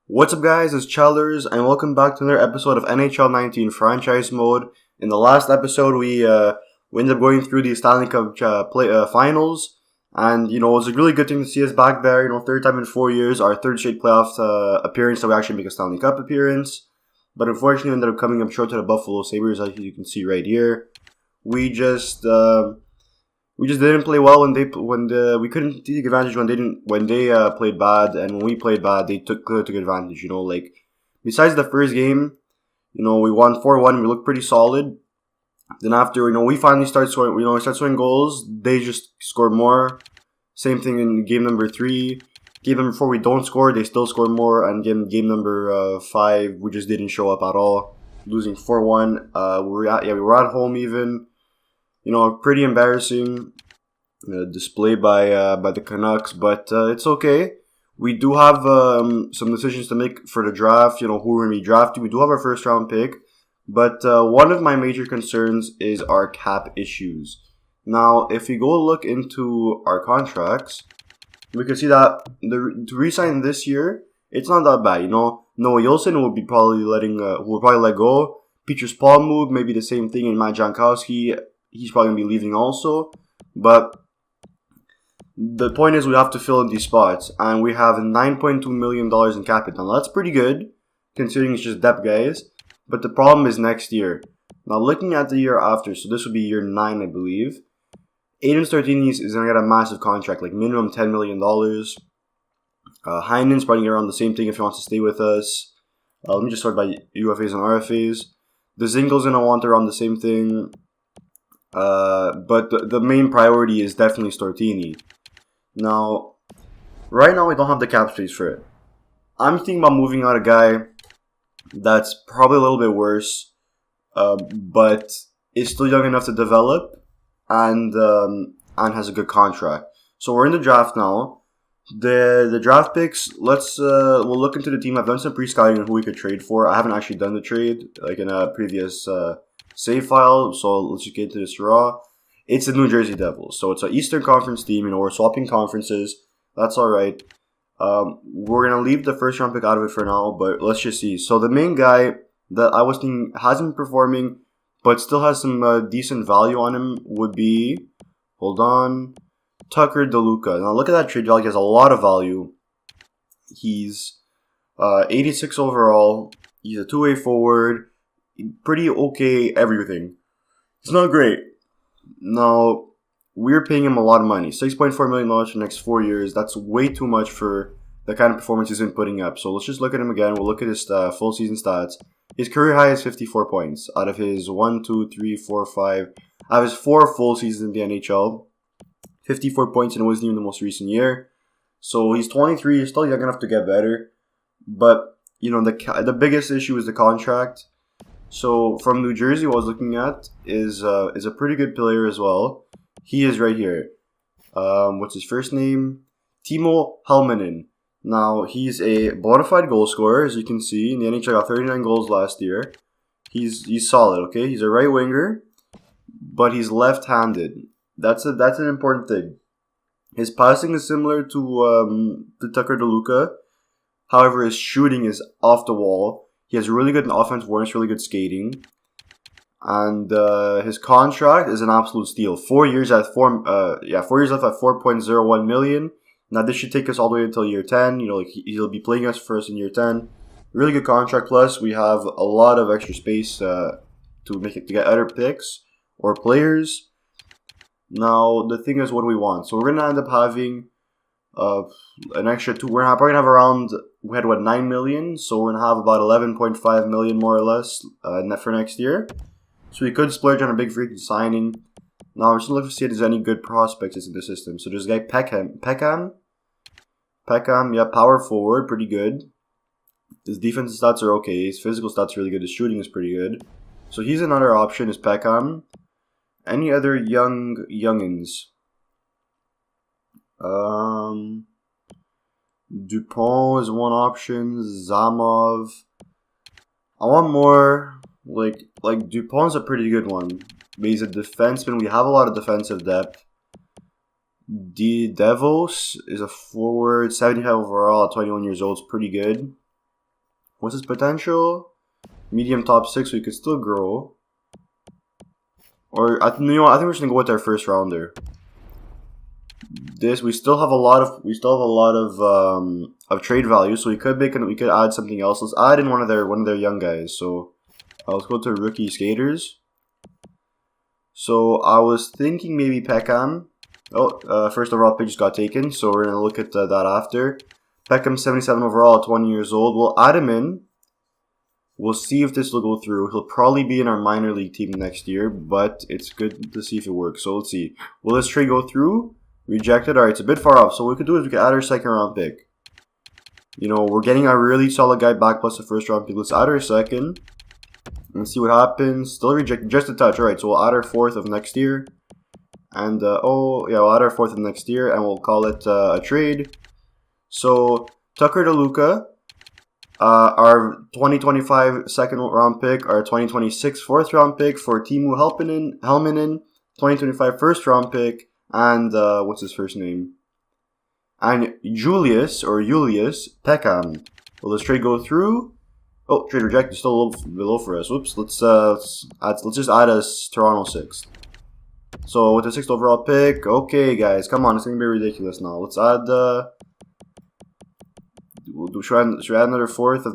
What's up, guys? It's Chellers, and welcome back to another episode of NHL 19 Franchise Mode. In the last episode, we ended up going through the Stanley Cup finals, and it was a really good thing to see us back there. Third time in 4 years, our third straight playoff appearance that we actually make a Stanley Cup appearance. But unfortunately, we ended up coming up short to the Buffalo Sabres, as you can see right here. We just didn't play well we couldn't take advantage when they played bad, and when we played bad, they took advantage. Besides the first game, we won 4-1. We looked pretty solid. Then after we finally start scoring goals. They just score more. Same thing in game number 3. Game number 4, we don't score. They still score more. And game number 5, we just didn't show up at all, losing 4-1. We were at home even. Pretty embarrassing display by the Canucks, but it's okay. We do have some decisions to make for the draft. Who we're going to be drafting. We do have our first round pick, but one of my major concerns is our cap issues. Now, if we go look into our contracts, we can see that to re-sign this year, it's not that bad. Noah Yolson will probably let go. Petrus Palmug, maybe the same thing, and Matt Jankowski. He's probably going to be leaving also. But the point is we have to fill in these spots. And we have $9.2 million in cap hit. Now, that's pretty good, considering it's just depth guys. But the problem is next year. Now, looking at the year after, so this would be year 9, I believe. Aiden Startini is going to get a massive contract, like minimum $10 million. Heinen's probably around the same thing if he wants to stay with us. Let me just sort by UFAs and RFAs. The Zingel's going to want around the same thing. But the main priority is definitely Stortini. Now, right now we don't have the cap space for it. I'm thinking about moving out a guy that's probably a little bit worse, but is still young enough to develop and has a good contract. So we're in the draft now. The draft picks. We'll look into the team. I've done some pre-scouting on who we could trade for. I haven't actually done the trade like in a previous save file, so let's just get into this raw. It's the New Jersey Devils, so it's an Eastern Conference team. We're swapping conferences. That's all right. We're gonna leave the first round pick out of it for now, but let's just see. So the main guy that I was thinking hasn't been performing, but still has some decent value on him would be, Tucker DeLuca. Now look at that trade value. He has a lot of value. He's 86 overall. He's a two-way forward. Pretty okay everything. It's not great. Now, we're paying him a lot of money. $6.4 million for the next 4 years. That's way too much for the kind of performance he's been putting up. So let's just look at him again. We'll look at his full season stats. His career high is 54 points out of his 1, 2, 3, 4, 5. Out of his 4 full seasons in the NHL. 54 points, and it wasn't even the most recent year. So he's 23. He's still young enough to get better. But, the biggest issue is the contract. So from New Jersey, what I was looking at is a pretty good player as well. He is right here. What's his first name? Timo Helminen. Now, he's a bona fide goal scorer, as you can see. In the NHL, got 39 goals last year. He's solid, okay? He's a right winger, but he's left-handed. That's an important thing. His passing is similar to Tucker DeLuca. However, his shooting is off the wall. He has really good offensive awareness, really good skating. And his contract is an absolute steal. 4 years at 4 years left at $4.01 million. Now this should take us all the way until year 10. He'll be playing us first in year 10. Really good contract. Plus, we have a lot of extra space to get other picks or players. Now the thing is, what do we want? So we're gonna end up having an extra 2. We're probably gonna have around. We had 9 million, so we're gonna have about 11.5 million more or less net for next year. So we could splurge on a big free signing. Now I'm just looking to see if there's any good prospects in the system. So there's a guy Peckham, yeah, power forward, pretty good. His defensive stats are okay. His physical stats are really good. His shooting is pretty good. So he's another option. Is Peckham. Any other youngins? Dupont is one option. Zamov. I want more. Like Dupont's a pretty good one. But he's a defenseman. We have a lot of defensive depth. Devos is a forward. 75 overall at 21 years old. It's pretty good. What's his potential? Medium top 6, so he could still grow. Or I think we're just gonna go with our first rounder. We still have a lot of trade value, so we could add something else. Let's add in one of their young guys. So let's go to rookie skaters. So I was thinking maybe Peckham. First overall pick just got taken, so we're gonna look at that after. Peckham 77 overall, 20 years old. We'll add him in. We'll see if this will go through. He'll probably be in our minor league team next year, but it's good to see if it works. So let's see. Will this trade go through? Rejected. Alright, it's a bit far off. So what we could do is we could add our second round pick. You know, we're getting a really solid guy back plus the first round pick. Let's add our second. And see what happens. Still rejected. Just a touch. Alright, so we'll add our fourth of next year. And, we'll add our fourth of next year. And we'll call it a trade. So, Tucker DeLuca. Our 2025 second round pick, our 2026 fourth round pick for Teemu Helminen, 2025 first round pick, and what's his first name? And Julius Peckham. Will this trade go through? Oh, trade rejected. Still a little below for us. Whoops. Let's just add us Toronto 6th. So with the 6th overall pick, okay, guys, come on, it's gonna be ridiculous now. Let's add. Should we add another fourth?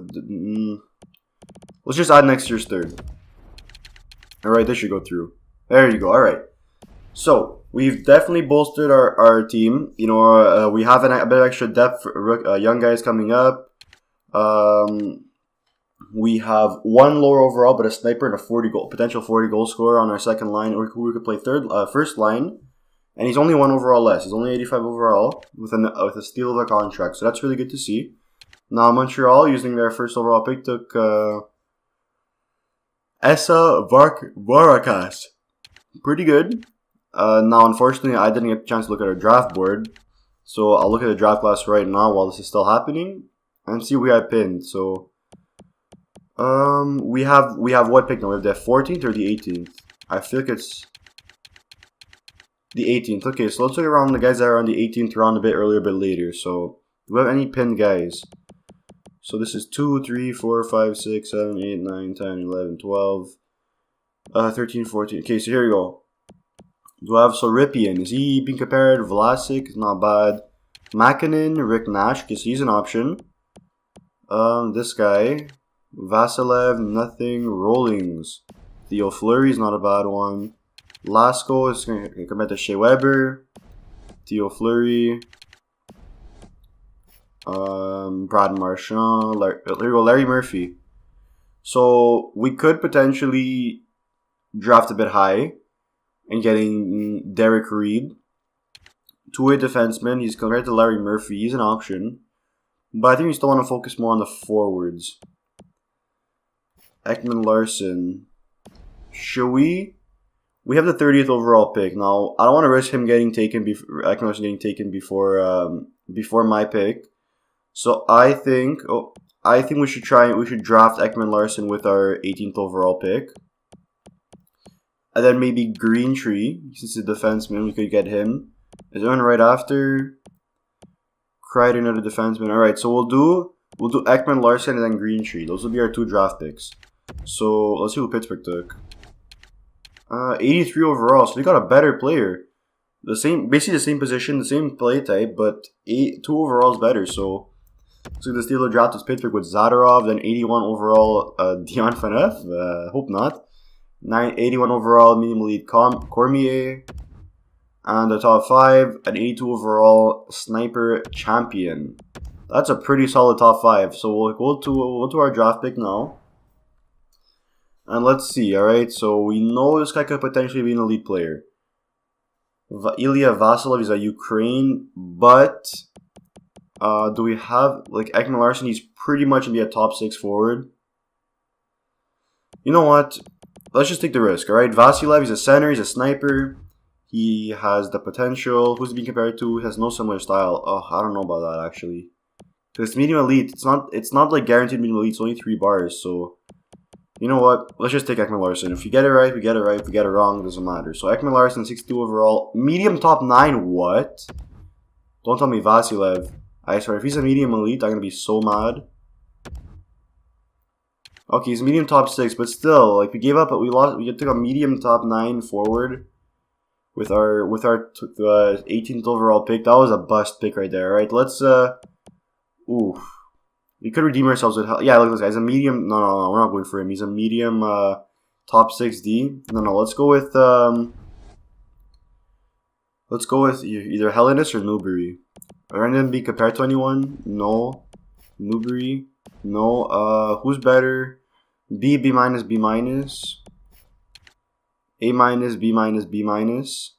Let's just add next year's third. Alright, this should go through. There you go. Alright. So, we've definitely bolstered our team. You know, we have a bit of extra depth for young guys coming up. We have one lower overall, but a sniper and a potential 40 goal scorer on our second line. Or we could play first line. And he's only one overall less. He's only 85 overall with a steal of a contract. So that's really good to see. Now Montreal, using their first overall pick, took Esa Varakas. Pretty good. Now, unfortunately, I didn't get a chance to look at our draft board. So I'll look at the draft class right now while this is still happening and see who I pinned. So we have what pick now? We have the 14th or the 18th? I feel like it's the 18th. Okay, so let's look around the guys that are on the 18th round a bit earlier, a bit later. So do we have any pinned guys? So this is 2, 3, 4, 5, 6, 7, 8, 9, 10, 11, 12, 13, 14. Okay, so here we go. Do I have Ripien? Is he being compared? Vlasic, not bad. Makinen, Rick Nash, because he's an option. This guy. Vasilev, nothing. Rollings. Theo Fleury's not a bad one. Lasko is going to come back to Shea Weber. Theo Fleury. Brad Marchand, Larry Murphy. So we could potentially draft a bit high and getting Derek Reed, two-way defenseman. He's compared to Larry Murphy. He's an option, but I think we still want to focus more on the forwards. Ekman Larson. Should we? We have the 30th overall pick now. I don't want to risk him getting taken. Ekman Larson getting taken before my pick. So I think we should draft Ekman Larson with our 18th overall pick. And then maybe Greentree, since he's a defenseman, we could get him. Is there one right after? Crichton, another defenseman. Alright, so we'll do Ekman Larson and then Greentree. Those will be our two draft picks. So let's see who Pittsburgh took. 83 overall, so they got a better player. Basically the same position, the same play type, but 2 overalls better. So the Steelers draft is Pittsburgh with Zadorov, then 81 overall Dion Phaneuf. Hope not. 81 overall medium elite Cormier, and the top 5 an 82 overall sniper champion. That's a pretty solid top 5. So we'll go to our draft pick now. And let's see, alright, so we know this guy could potentially be an elite player. Ilya Vasilev is a Ukraine, but do we have, Ekman Larson, he's pretty much going to be a top 6 forward. You know what? Let's just take the risk, alright? Vasilev, he's a center, he's a sniper. He has the potential. Who's he being compared to? He has no similar style. Oh, I don't know about that, actually. Because it's medium elite. It's not like guaranteed medium elite. It's only 3 bars, so... You know what? Let's just take Ekman Larson. If we get it right, we get it right. If we get it wrong, it doesn't matter. So Ekman Larson, 62 overall. Medium top 9, what? Don't tell me Vasilev. I swear, if he's a medium elite, I'm going to be so mad. Okay, he's medium top 6, but still, like, we gave up, but we took a medium top 9 forward with our 18th overall pick. That was a bust pick right there, right? Let's, ooh. We could redeem ourselves with, yeah, look at this guy. He's a medium, no, we're not going for him. He's a medium, top 6D. No, let's go with, either Hellenis or Newbury. Are any of them be compared to anyone? No. Newbury? No. Who's better? B minus, B minus. A minus, B minus, B minus.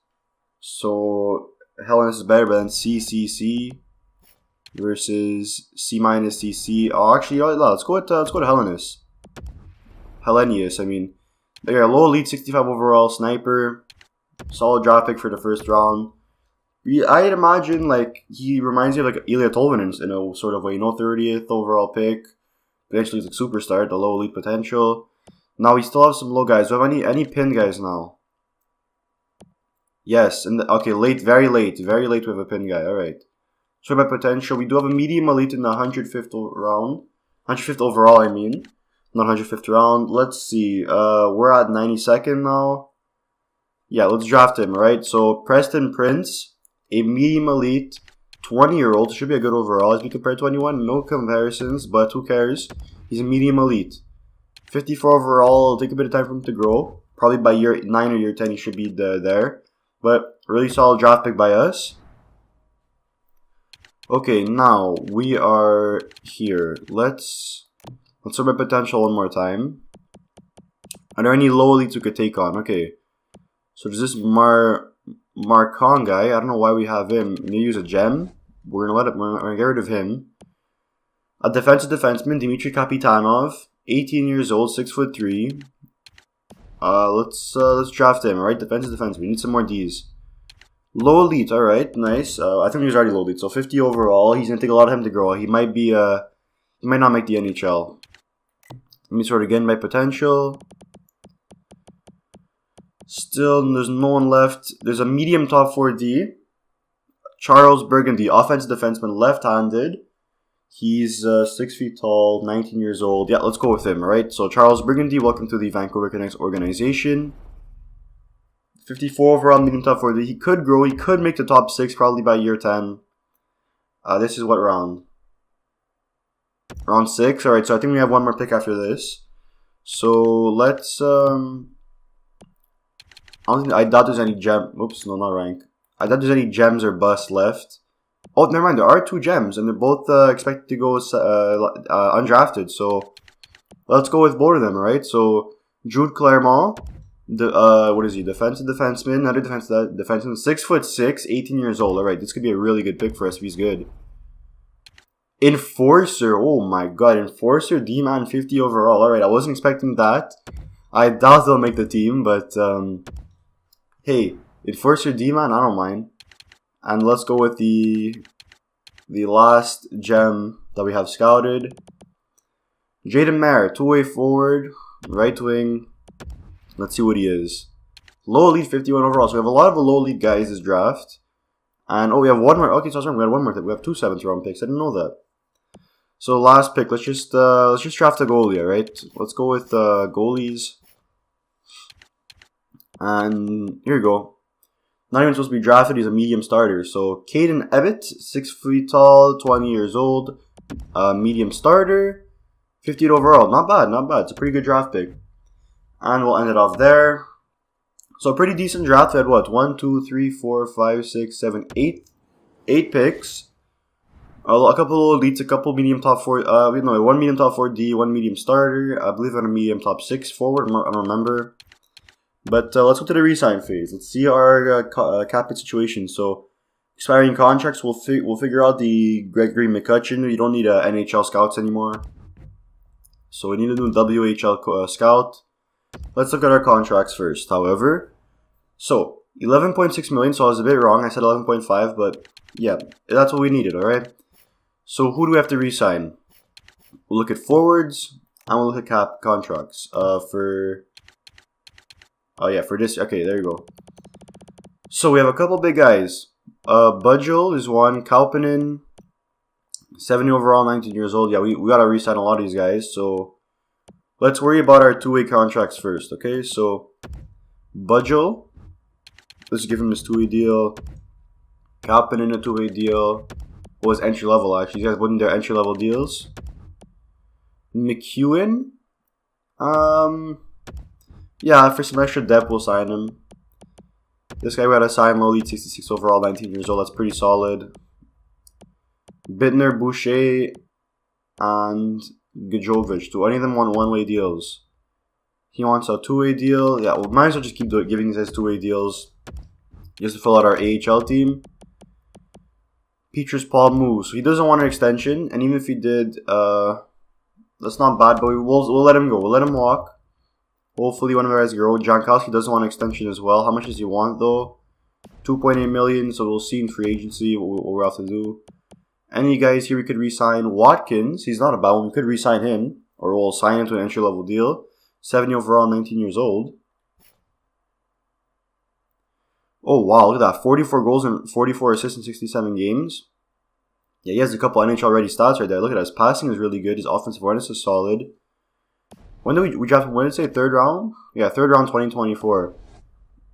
So, Hellenis is better, but then C versus C minus, C. Oh, actually, let's go to Hellenis. Hellenius, I mean. They got a low elite, 65 overall, sniper. Solid draft pick for the first round. I'd imagine, like, he reminds me of, like, Ilya Tolvanen in a sort of way. 30th overall pick. Eventually, he's a superstar, the low elite potential. Now, we still have some low guys. Do we have any pin guys now? Yes. Okay, very late we have a pin guy. Alright. So, by potential, we do have a medium elite in the 105th round. 105th overall, I mean. Not 105th round. Let's see. We're at 92nd now. Yeah, let's draft him, right? So, Preston Prince, a medium elite, 20-year-old, should be a good overall. As we compare 21, no comparisons, but who cares? He's a medium elite. 54 overall, it'll take a bit of time for him to grow. Probably by year 9 or year 10, he should be there. But, really solid draft pick by us. Okay, now, we are here. Let's sort by potential one more time. Are there any low elites we could take on? Okay. So there's this Marcon guy. I don't know why we have him. Maybe use a gem. We're gonna get rid of him. A defensive defenseman, Dmitry Kapitanov, 18 years old, 6'3". Let's draft him. Alright, defensive defenseman. We need some more D's. Low elite. Alright, nice. I think he was already low elite. So 50 overall. He's gonna take a lot of time to grow. He might not make the NHL. Let me sort again by potential. Still, there's no one left. There's a medium top 4D. Charles Burgundy, offensive defenseman, left-handed. He's 6 feet tall, 19 years old. Yeah, let's go with him, alright? So, Charles Burgundy, welcome to the Vancouver Canucks organization. 54 overall, medium top 4D. He could grow. He could make the top 6 probably by year 10. This is what round? Round 6. Alright, so I think we have one more pick after this. So, let's... I doubt there's any gem. Oops, no, not rank. I doubt there's any gems or busts left. Oh, never mind. There are 2 gems, and they're both expected to go undrafted. So let's go with both of them, right? So Jude Clermont, what is he? Defensive defenseman, another defenseman, 6'6", 18 years old. All right, this could be a really good pick for us if he's good. Enforcer, oh my god, Enforcer, D-man, 50 overall. All right, I wasn't expecting that. I doubt they'll make the team, but hey, Enforcer D-man, I don't mind. And let's go with the last gem that we have scouted. Jaden Mayer, 2-way forward, right wing. Let's see what he is. Low elite, 51 overall. So we have a lot of the low elite guys this draft. And oh, we have one more. Okay, so we had one more thing. We have 2 7th round picks. I didn't know that. So last pick, let's just draft a goalie, right? Let's go with goalies. And here you go. Not even supposed to be drafted. He's a medium starter. So Caden Ebbett, 6 feet tall, 20 years old, medium starter, 58 overall. Not bad, not bad. It's a pretty good draft pick. And we'll end it off there. So pretty decent draft. We had what? 1, 2, 3, 4, 5, 6, 7, 8. 8 picks. A couple of elites, a couple medium top 4. One medium top 4D, one medium starter. I believe on a medium top 6 forward. I don't remember. But let's go to the re-sign phase. Let's see our cap situation. So, expiring contracts, we'll figure out the Gregory McCutcheon. You don't need NHL scouts anymore. So, we need a new WHL scout. Let's look at our contracts first, however. So, 11.6 million, so I was a bit wrong. I said 11.5, but yeah, that's what we needed, alright? So, who do we have to re-sign? We'll look at forwards, and we'll look at cap contracts. For this, okay, there you go. So we have a couple big guys. Budgel is one. Kaupinen, 70 overall, 19 years old. Yeah, we gotta re-sign a lot of these guys. So let's worry about our two-way contracts first, okay? So, Budgel, let's give him his two-way deal. Kapanen, a two-way deal. Was entry level actually. These guys wouldn't their entry level deals. McEwen, yeah, for some extra depth, we'll sign him. This guy we had to sign low, lead 66 overall, 19 years old. That's pretty solid. Bittner, Boucher, and Gajovic. Do any of them want one-way deals? He wants a two-way deal. Yeah, we might as well just keep giving these guys two-way deals just to fill out our AHL team. Petrus Paul moves. So he doesn't want an extension, and even if he did, that's not bad, but we'll let him go. We'll let him walk. Hopefully one of our guys grow. Jankowski doesn't want an extension as well. How much does he want though? 2.8 million, so we'll see in free agency what we'll have to do. Any guys here we could re-sign. Watkins, he's not a bad one. We could re-sign him, or we'll sign him to an entry-level deal. 70 overall, 19 years old. Oh wow, look at that. 44 goals and 44 assists in 67 games. Yeah, he has a couple NHL ready stats right there. Look at that. His passing is really good. His offensive awareness is solid. When did we draft him? When did it say third round? Yeah, third round 2024.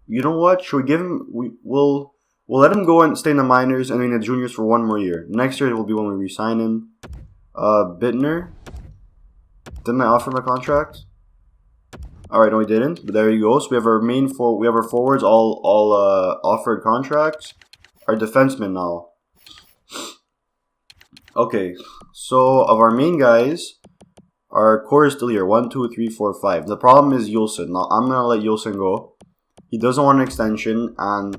You know what? Should we give him... We'll let him go and stay in the minors and in the juniors for one more year. Next year will be when we re-sign him. Bittner. Didn't I offer him a contract? Alright, no, we didn't. But there you go. So we have our we have our forwards all offered contracts. Our defensemen now. Okay, so of our main guys, our core is still here. 1, 2, 3, 4, 5. The problem is Yulson. Now I'm gonna let Yulson go. He doesn't want an extension and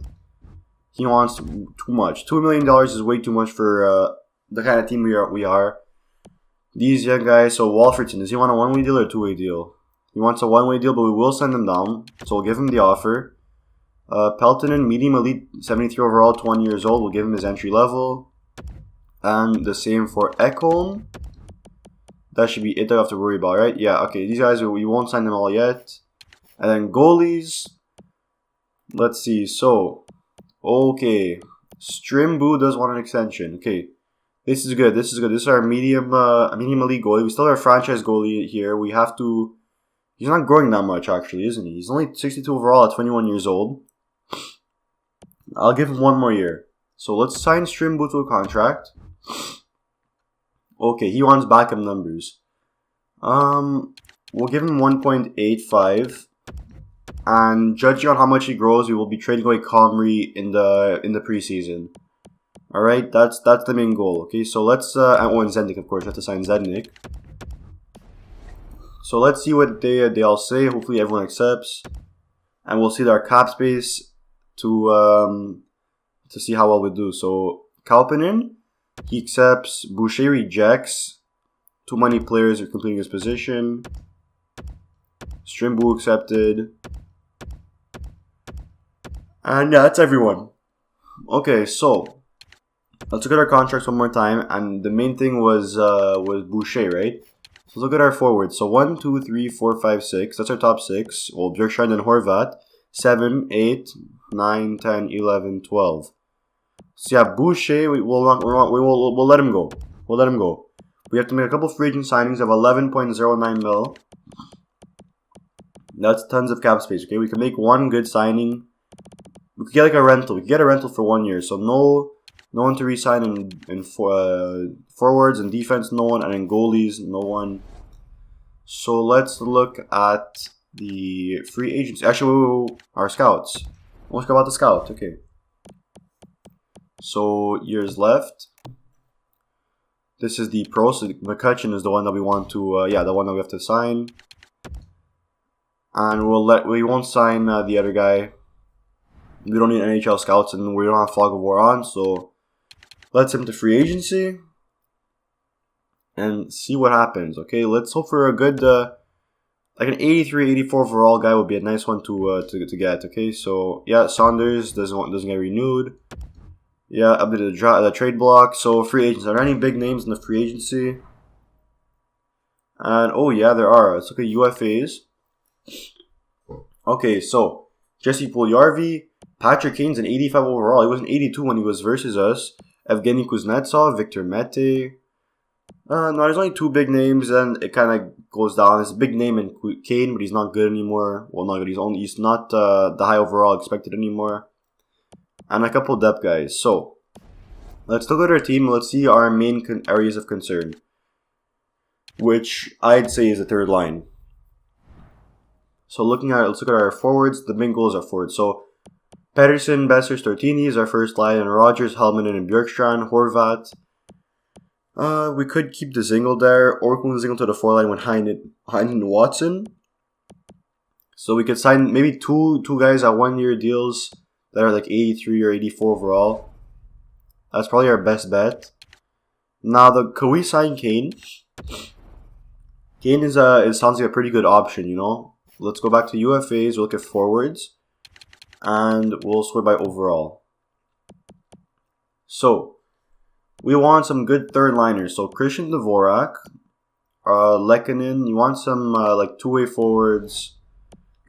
he wants too much. $2 million is way too much for the kind of team we are. These young guys. So Walfordson, does he want a one-way deal or a two-way deal? He wants a one-way deal, but we will send him down. So we'll give him the offer. Peltonen, medium elite, 73 overall, 20 years old. We'll give him his entry level. And the same for Ekholm. That should be it that I have to worry about, right? Yeah, okay. These guys, we won't sign them all yet. And then goalies. Let's see. So, okay. Strimbu does want an extension. Okay. This is good. This is good. This is our medium elite goalie. We still have a franchise goalie here. We have to... He's not growing that much, actually, isn't he? He's only 62 overall at 21 years old. I'll give him one more year. So let's sign Strimbu to a contract. Okay, he wants backup numbers. We'll give him 1.85. And judging on how much he grows, we will be trading away Comrie in the preseason. Alright, that's the main goal. Okay, so let's and Zednik, of course. We have to sign Zednik. So let's see what they all say. Hopefully everyone accepts. And we'll see our cap space to see how well we do. So Kapanen, he accepts. Boucher rejects. Too many players are completing his position. Strimbu accepted. And yeah, that's everyone. Okay, so let's look at our contracts one more time. And the main thing was Boucher, right? So look at our forwards. So 1, 2, 3, 4, 5, 6. That's our top 6. Well, Bjorkstrand and Horvat. 7, 8, 9, 10, 11, 12. So yeah, Boucher, we'll let him go. We'll let him go. We have to make a couple free agent signings of 11.09 mil. That's tons of cap space, okay? We can make one good signing. We could get like a rental. We could get a rental for 1 year. So no one to re-sign in forwards and defense, no one. And in goalies, no one. So let's look at the free agents. Actually, our scouts. Let's go about the scout. Okay. So years left. This is the pro. So McCutcheon is the one that we want to. The one that we have to sign. And we won't sign the other guy. We don't need NHL scouts, and we don't have Fog of War on. So let's send him to free agency and see what happens. Okay, let's hope for a good. Like an 83, 84 overall guy would be a nice one to get. Okay, so yeah, Saunders doesn't get renewed. Yeah, updated the trade block. So free agents. Are there any big names in the free agency? And oh yeah, there are. Let's look at UFAs. Okay, so Jesse Puljujarvi, Patrick Kane's an 85 overall. He was an 82 when he was versus us. Evgeny Kuznetsov, Victor Mete. No, there's only two big names, and it kind of goes down. There's a big name in Kane, but he's not good anymore. Well, not good. He's not the high overall expected anymore. And a couple depth guys. So let's look at our team. Let's see our main areas of concern, which I'd say is the third line. So let's look at our forwards. The main goals are forwards. So Pedersen, Besser, Stortini is our first line, and Rogers, Helmanen, and Bjorkstrand, Horvat. We could keep the Zingle there, or move the Zingle to the four-line with Heinen and Watson. So we could sign maybe two guys at 1 year deals that are like 83 or 84 overall. That's probably our best bet. Now, could we sign Kane? Kane sounds like a pretty good option, you know. Let's go back to UFAs. We'll look at forwards, and we'll score by overall. So we want some good third liners. So Christian Dvorak, Lehkonen. You want some like two-way forwards,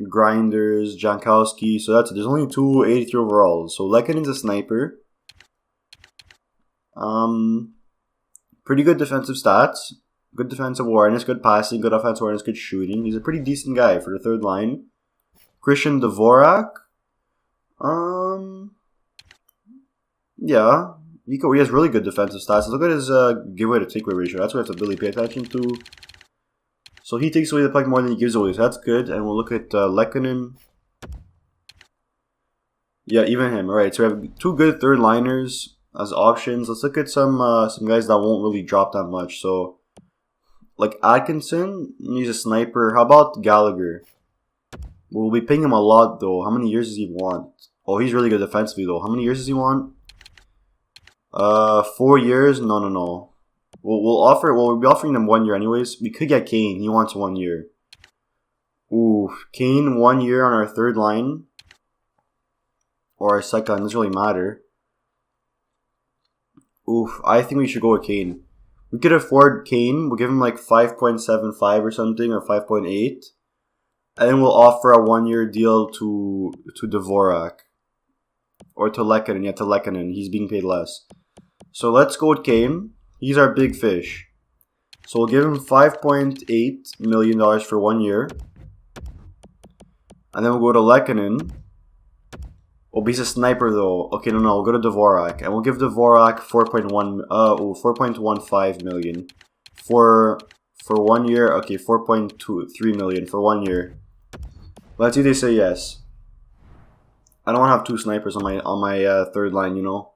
grinders, Jankowski. So there's only 283 overall. So Lehkonen's a sniper. Pretty good defensive stats, good defensive awareness, good passing, good offensive awareness, good shooting. He's a pretty decent guy for the third line. Christian Dvorak, yeah. He has really good defensive stats. Look at his giveaway to takeaway ratio. That's what we have to really pay attention to. So he takes away the puck more than he gives away. So that's good. And we'll look at Lehkonen. Yeah, even him. Alright, so we have two good third liners as options. Let's look at some guys that won't really drop that much. So, like Atkinson, he's a sniper. How about Gallagher? We'll be paying him a lot though. How many years does he want? Oh, he's really good defensively though. How many years does he want? 4 years? No. We'll be offering him 1 year anyways. We could get Kane. He wants 1 year. Ooh, Kane 1 year on our third line. Or our second line. Doesn't really matter. Oof, I think we should go with Kane. We could afford Kane. We'll give him like 5.75 or something, or 5.8. And then we'll offer a 1 year deal to Dvorak. Or to Lehkonen. Yeah, to Lehkonen. He's being paid less. So let's go with Kane. He's our big fish. So we'll give him $5.8 million for 1 year. And then we'll go to Lehkonen. Oh, he's a sniper though. Okay, no, we'll go to Dvorak. And we'll give Dvorak 4.15 million. For 1 year. Okay, 4.23 million for 1 year. Let's see if they say yes. I don't want to have two snipers on my third line, you know.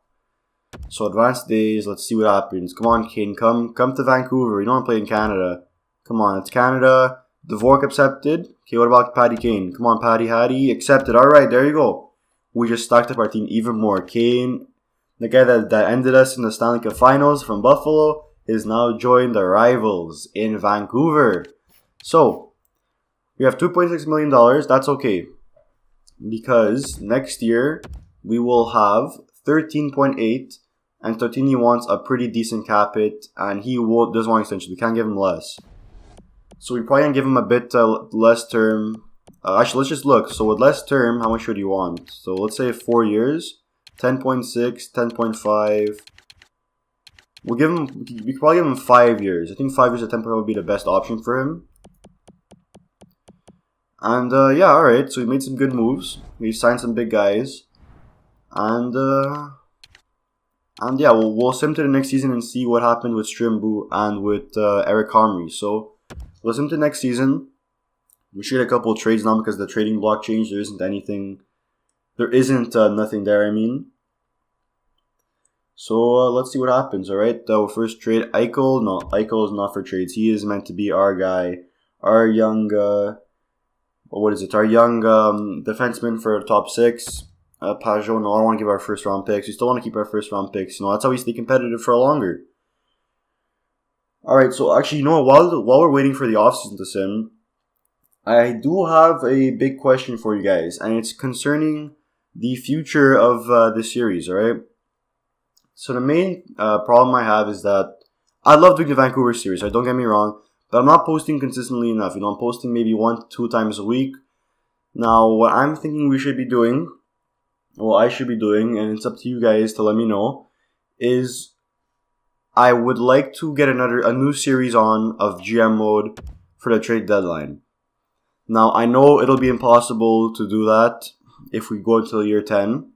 So advanced days, let's see what happens. Come on, Kane, come to Vancouver. You don't want to play in Canada. Come on, it's Canada. Dvorak accepted. Okay, what about Patty Kane? Come on, Patty Hattie, accepted. Alright, there you go. We just stacked up our team even more. Kane, the guy that ended us in the Stanley Cup Finals from Buffalo, is now joined the rivals in Vancouver. So, we have $2.6 million. That's okay. Because next year, we will have 13.8, and Stortini wants a pretty decent cap hit, and he doesn't want extension. We can't give him less. So we probably can give him a bit less term. Actually, let's just look. So with less term, how much should he want? So let's say 4 years, 10.6, 10.5. We could probably give him 5 years. I think 5 years at 10.5 would be the best option for him. And yeah, alright, so we made some good moves. We signed some big guys. And yeah, we'll sim to the next season and see what happened with Strimbu and with Eric Comrie. So we'll sim to next season. We should get a couple of trades now because the trading block changed. There isn't anything. There isn't nothing there, I mean. So let's see what happens, alright? First trade, Eichel. No, Eichel is not for trades. He is meant to be our guy. Our young... Our young defenseman for top 6. Pajot, no, I don't want to give our first round picks. We still want to keep our first round picks. You know, that's how we stay competitive for longer. Alright, so actually, you know what? While we're waiting for the offseason to sim, I do have a big question for you guys, and it's concerning the future of this series, alright? So the main problem I have is that I love doing the Vancouver series, don't get me wrong, but I'm not posting consistently enough. You know, I'm posting maybe 1-2 times a week. Now, what I'm thinking we should be doing, well, I should be doing, and it's up to you guys to let me know, is I would like to get a new series on of GM mode for the trade deadline. Now, I know it'll be impossible to do that if we go until year 10.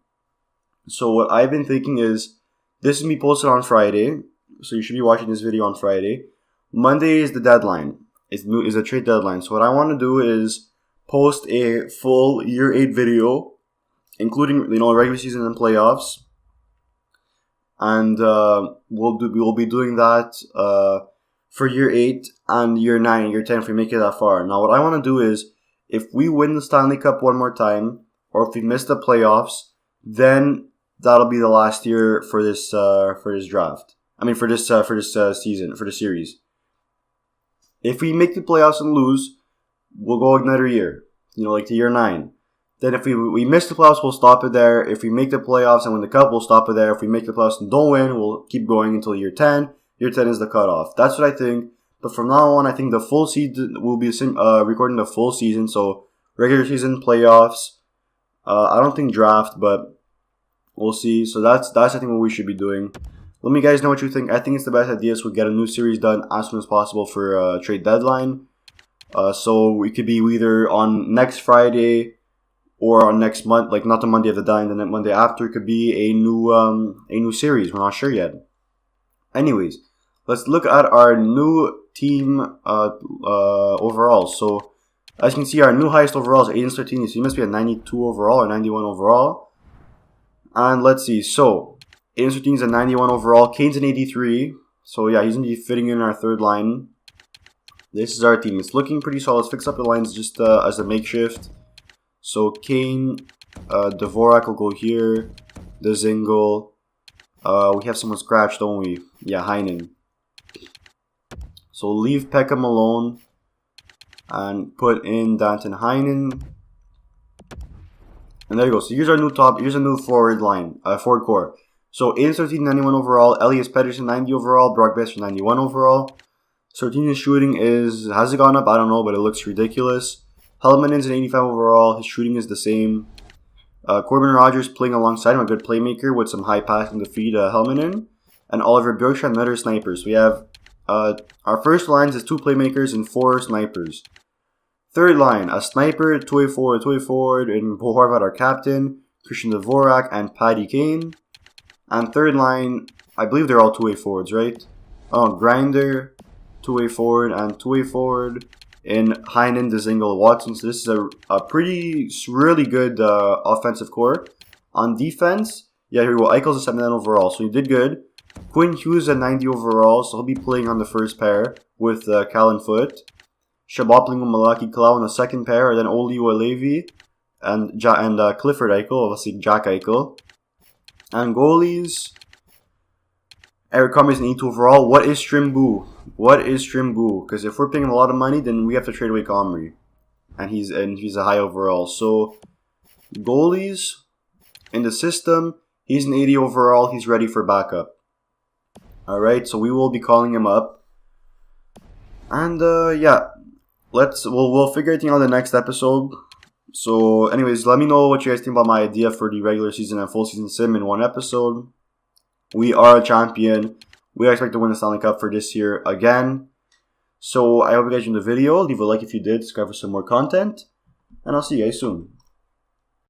So what I've been thinking is, this is me posted on Friday, so you should be watching this video on Friday. Monday is the deadline. Is a trade deadline. So what I want to do is post a full year 8 video, including regular season and playoffs, and we'll be doing that for year 8 and year 9 and year 10 if we make it that far. Now, what I want to do is, if we win the Stanley Cup one more time, or if we miss the playoffs, then that'll be the last year for this draft. I mean, for this season, for the series. If we make the playoffs and lose, we'll go another year. Like to year 9. Then if we miss the playoffs, we'll stop it there. If we make the playoffs and win the cup, we'll stop it there. If we make the playoffs and don't win, we'll keep going until year 10. Year 10 is the cutoff. That's what I think. But from now on, I think the full season will be recording the full season. So regular season, playoffs. I don't think draft, but we'll see. So that's I think what we should be doing. Let me guys know what you think. I think it's the best idea, so we get a new series done as soon as possible for trade deadline. So it could be either on next Friday or on next month, like not the Monday of the deadline, the Monday after. It could be a new series. We're not sure yet. Anyways, let's look at our new team overall. So as you can see, our new highest overall is Aiden Sartini. So he must be a 92 overall or 91 overall. And let's see. So Aiden Sartini's a 91 overall. Kane's an 83. So yeah, he's going to be fitting in our third line. This is our team. It's looking pretty solid. Let's fix up the lines just as a makeshift. So Kane, Dvorak will go here. Dzingel. We have someone scratched, don't we? Yeah, Heinen. So leave Peckham alone and put in Danton Heinen. And there you go. So here's our new forward line, forward core. So Aiden Sartini 91 overall, Elias Pettersson 90 overall, Brock Besser 91 overall. Sartini's shooting has it gone up? I don't know, but it looks ridiculous. Helmanen's an 85 overall. His shooting is the same. Corbin Rogers playing alongside him, a good playmaker with some high passing to feed Helmanen. And Oliver Bjorkstrand, another sniper. So we have our first lines is 2 playmakers and 4 snipers. Third line, a sniper, 2-way forward, and Bo Horvat, our captain, Christian Dvorak, and Paddy Kane. And third line, I believe they're all 2-way forwards, right? Oh, Grinder, 2-way forward, and 2-way forward in Heinen, Dzingel, Watson. So this is a really good offensive core. On defense, yeah, here we go. Eichel's a 79 overall, so he did good. Quinn Hughes a 90 overall, so he'll be playing on the first pair with Callan Foote. Shabopling with Malaki Kalau on the second pair, and then Oli Uelevi and Clifford Eichel, obviously Jack Eichel. And goalies, Eric Comrie is an 82 overall. What is Strimbu? Because if we're paying him a lot of money, then we have to trade away Comrie, and he's a high overall. So goalies in the system, he's an 80 overall. He's ready for backup. All right, so we will be calling him up, and yeah, we'll figure everything out in the next episode. So, anyways, let me know what you guys think about my idea for the regular season and full season sim in one episode. We are a champion. We expect to win the Stanley Cup for this year again. So, I hope you guys enjoyed the video. Leave a like if you did. Subscribe for some more content. And I'll see you guys soon.